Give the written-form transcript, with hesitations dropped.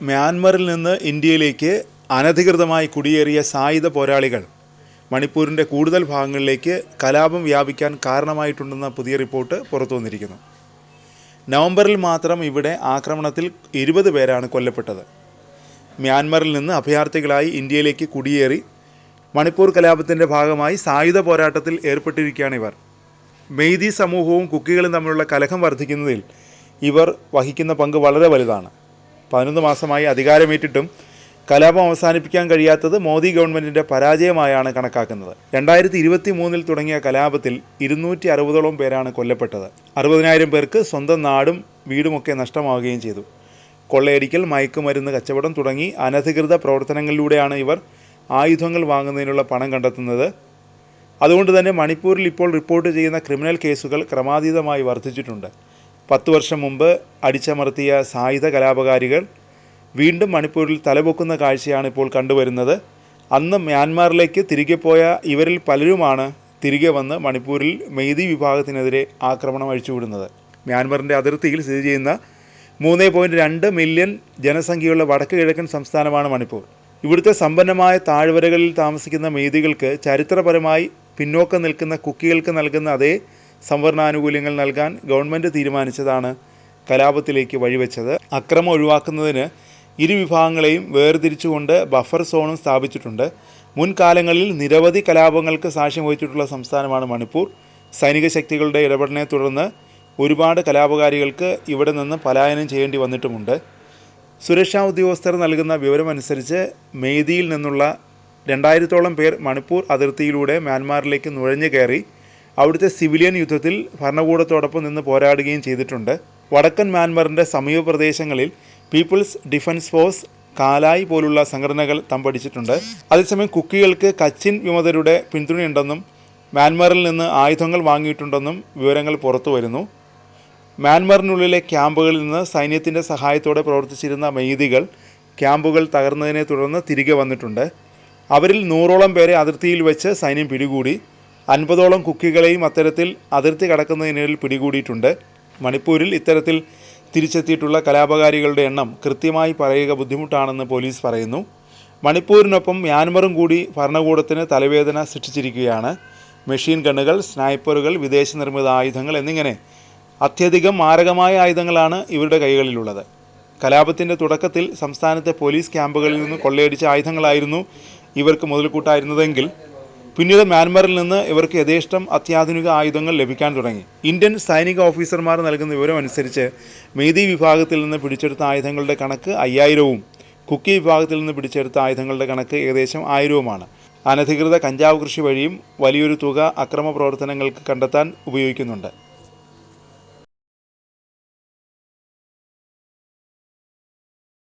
മ്യാൻമറിൽ നിന്ന് ഇന്ത്യയിലേക്ക് അനധികൃതമായി കുടിയേറിയ സായുധ പോരാളികൾ മണിപ്പൂരിൻ്റെ കൂടുതൽ ഭാഗങ്ങളിലേക്ക് കലാപം വ്യാപിക്കാൻ കാരണമായിട്ടുണ്ടെന്ന പുതിയ റിപ്പോർട്ട് പുറത്തു വന്നിരിക്കുന്നു. നവംബറിൽ മാത്രം ഇവിടെ ആക്രമണത്തിൽ 20 പേരാണ് കൊല്ലപ്പെട്ടത്. മ്യാൻമറിൽ നിന്ന് അഭയാർത്ഥികളായി ഇന്ത്യയിലേക്ക് കുടിയേറി മണിപ്പൂർ കലാപത്തിൻ്റെ ഭാഗമായി സായുധ പോരാട്ടത്തിൽ ഏർപ്പെട്ടിരിക്കുകയാണ് ഇവർ. മെയ്തി സമൂഹവും കുക്കികളും തമ്മിലുള്ള കലഹം വർദ്ധിക്കുന്നതിൽ ഇവർ വഹിക്കുന്ന പങ്ക് വളരെ വലുതാണ്. 11 മാസമായി അധികാരമേറ്റിട്ടും കലാപം അവസാനിപ്പിക്കാൻ കഴിയാത്തത് മോദി ഗവൺമെൻറ്റിൻ്റെ പരാജയമായാണ് കണക്കാക്കുന്നത്. 2023 തുടങ്ങിയ കലാപത്തിൽ 260ഓളം പേരാണ് കൊല്ലപ്പെട്ടത്. 60,000 പേർക്ക് സ്വന്തം നാടും വീടുമൊക്കെ നഷ്ടമാവുകയും ചെയ്തു. കൊള്ളയടിക്കൽ, മയക്കുമരുന്ന് കച്ചവടം തുടങ്ങി അനധികൃത പ്രവർത്തനങ്ങളിലൂടെയാണ് ഇവർ ആയുധങ്ങൾ വാങ്ങുന്നതിനുള്ള പണം കണ്ടെത്തുന്നത്. അതുകൊണ്ട് തന്നെ മണിപ്പൂരിൽ ഇപ്പോൾ റിപ്പോർട്ട് ചെയ്യുന്ന ക്രിമിനൽ കേസുകൾ ക്രമാതീതമായി വർദ്ധിച്ചിട്ടുണ്ട്. 10 വർഷം മുമ്പ് അടിച്ചമർത്തിയ സായുധ കലാപകാരികൾ വീണ്ടും മണിപ്പൂരിൽ തലപൊക്കുന്ന കാഴ്ചയാണ് ഇപ്പോൾ കണ്ടുവരുന്നത്. അന്ന് മ്യാൻമാറിലേക്ക് തിരികെ പോയ ഇവരിൽ പലരുമാണ് തിരികെ വന്ന് മണിപ്പൂരിൽ മെയ്തി വിഭാഗത്തിനെതിരെ ആക്രമണം അഴിച്ചുവിടുന്നത്. മ്യാൻമറിൻ്റെ അതിർത്തിയിൽ സ്ഥിതി ചെയ്യുന്ന 3.2 മില്യൺ ജനസംഖ്യയുള്ള വടക്ക് കിഴക്കൻ സംസ്ഥാനമാണ് മണിപ്പൂർ. ഇവിടുത്തെ സമ്പന്നമായ താഴ്വരകളിൽ താമസിക്കുന്ന മെയ്തികൾക്ക് ചരിത്രപരമായി പിന്നോക്കം നിൽക്കുന്ന കുക്കികൾക്ക് നൽകുന്ന അതേ സംവരണാനുകൂല്യങ്ങൾ നൽകാൻ ഗവൺമെൻറ് തീരുമാനിച്ചതാണ് കലാപത്തിലേക്ക് വഴിവെച്ചത്. അക്രമം ഒഴിവാക്കുന്നതിന് ഇരു വിഭാഗങ്ങളെയും വേർതിരിച്ചുകൊണ്ട് ബഫർ സോണും സ്ഥാപിച്ചിട്ടുണ്ട്. മുൻകാലങ്ങളിൽ നിരവധി കലാപങ്ങൾക്ക് സാക്ഷ്യം വഹിച്ചിട്ടുള്ള സംസ്ഥാനമാണ് മണിപ്പൂർ. സൈനിക ശക്തികളുടെ ഇടപെടലിനെ തുടർന്ന് ഒരുപാട് കലാപകാരികൾക്ക് ഇവിടെ നിന്ന് പലായനം ചെയ്യേണ്ടി വന്നിട്ടുമുണ്ട്. സുരക്ഷാ ഉദ്യോഗസ്ഥർ നൽകുന്ന വിവരമനുസരിച്ച് മെയ്തിയിൽ നിന്നുള്ള 2000ഓളം പേർ മണിപ്പൂർ അതിർത്തിയിലൂടെ മ്യാൻമാറിലേക്ക് നുഴഞ്ഞു കയറി അവിടുത്തെ സിവിലിയൻ യുദ്ധത്തിൽ ഭരണകൂടത്തോടൊപ്പം നിന്ന് പോരാടുകയും ചെയ്തിട്ടുണ്ട്. വടക്കൻ മ്യാൻമറിൻ്റെ സമീപ പ്രദേശങ്ങളിൽ പീപ്പിൾസ് ഡിഫൻസ് ഫോഴ്സ്, കാലായ് പോലുള്ള സംഘടനകൾ തമ്പടിച്ചിട്ടുണ്ട്. അതേസമയം കുക്കികൾക്ക് കച്ചിൻ വിമതരുടെ പിന്തുണയുണ്ടെന്നും മ്യാൻമറിൽ നിന്ന് ആയുധങ്ങൾ വാങ്ങിയിട്ടുണ്ടെന്നും വിവരങ്ങൾ പുറത്തു വരുന്നു. മ്യാൻമറിനുള്ളിലെ ക്യാമ്പുകളിൽ നിന്ന് സൈന്യത്തിൻ്റെ സഹായത്തോടെ പ്രവർത്തിച്ചിരുന്ന മെയ്തികൾ ക്യാമ്പുകൾ തകർന്നതിനെ തുടർന്ന് തിരികെ വന്നിട്ടുണ്ട്. അവരിൽ 100ഓളം പേരെ അതിർത്തിയിൽ വെച്ച് സൈന്യം പിടികൂടി. 50ഓളം കുക്കികളെയും അത്തരത്തിൽ അതിർത്തി കടക്കുന്നതിനിടയിൽ പിടികൂടിയിട്ടുണ്ട്. മണിപ്പൂരിൽ ഇത്തരത്തിൽ തിരിച്ചെത്തിയിട്ടുള്ള കലാപകാരികളുടെ എണ്ണം കൃത്യമായി പറയുക ബുദ്ധിമുട്ടാണെന്ന് പോലീസ് പറയുന്നു. മണിപ്പൂരിനൊപ്പം മ്യാൻമറും കൂടി ഭരണകൂടത്തിന് തലവേദന സൃഷ്ടിച്ചിരിക്കുകയാണ്. മെഷീൻ ഗണ്ണുകൾ, സ്നൈപ്പറുകൾ, വിദേശ നിർമ്മിത ആയുധങ്ങൾ എന്നിങ്ങനെ അത്യധികം മാരകമായ ആയുധങ്ങളാണ് ഇവരുടെ കൈകളിലുള്ളത്. കലാപത്തിൻ്റെ തുടക്കത്തിൽ സംസ്ഥാനത്തെ പോലീസ് ക്യാമ്പുകളിൽ നിന്ന് കൊള്ളയടിച്ച ആയുധങ്ങളായിരുന്നു ഇവർക്ക് മുതൽക്കൂട്ടായിരുന്നതെങ്കിൽ പിന്നീട് മ്യാൻമറിൽ നിന്ന് ഇവർക്ക് യഥേഷ്ടം അത്യാധുനിക ആയുധങ്ങൾ ലഭിക്കാൻ തുടങ്ങി. ഇന്ത്യൻ സൈനിക ഓഫീസർമാർ നൽകുന്ന വിവരമനുസരിച്ച് മെയ്തി വിഭാഗത്തിൽ നിന്ന് പിടിച്ചെടുത്ത ആയുധങ്ങളുടെ കണക്ക് 5000ഉം കുക്കി വിഭാഗത്തിൽ നിന്ന് പിടിച്ചെടുത്ത ആയുധങ്ങളുടെ കണക്ക് ഏകദേശം 1000ഉമാണ്. അനധികൃത കഞ്ചാവ് കൃഷി വഴിയും വലിയൊരു തുക അക്രമ പ്രവർത്തനങ്ങൾക്ക് കണ്ടെത്താൻ ഉപയോഗിക്കുന്നുണ്ട്.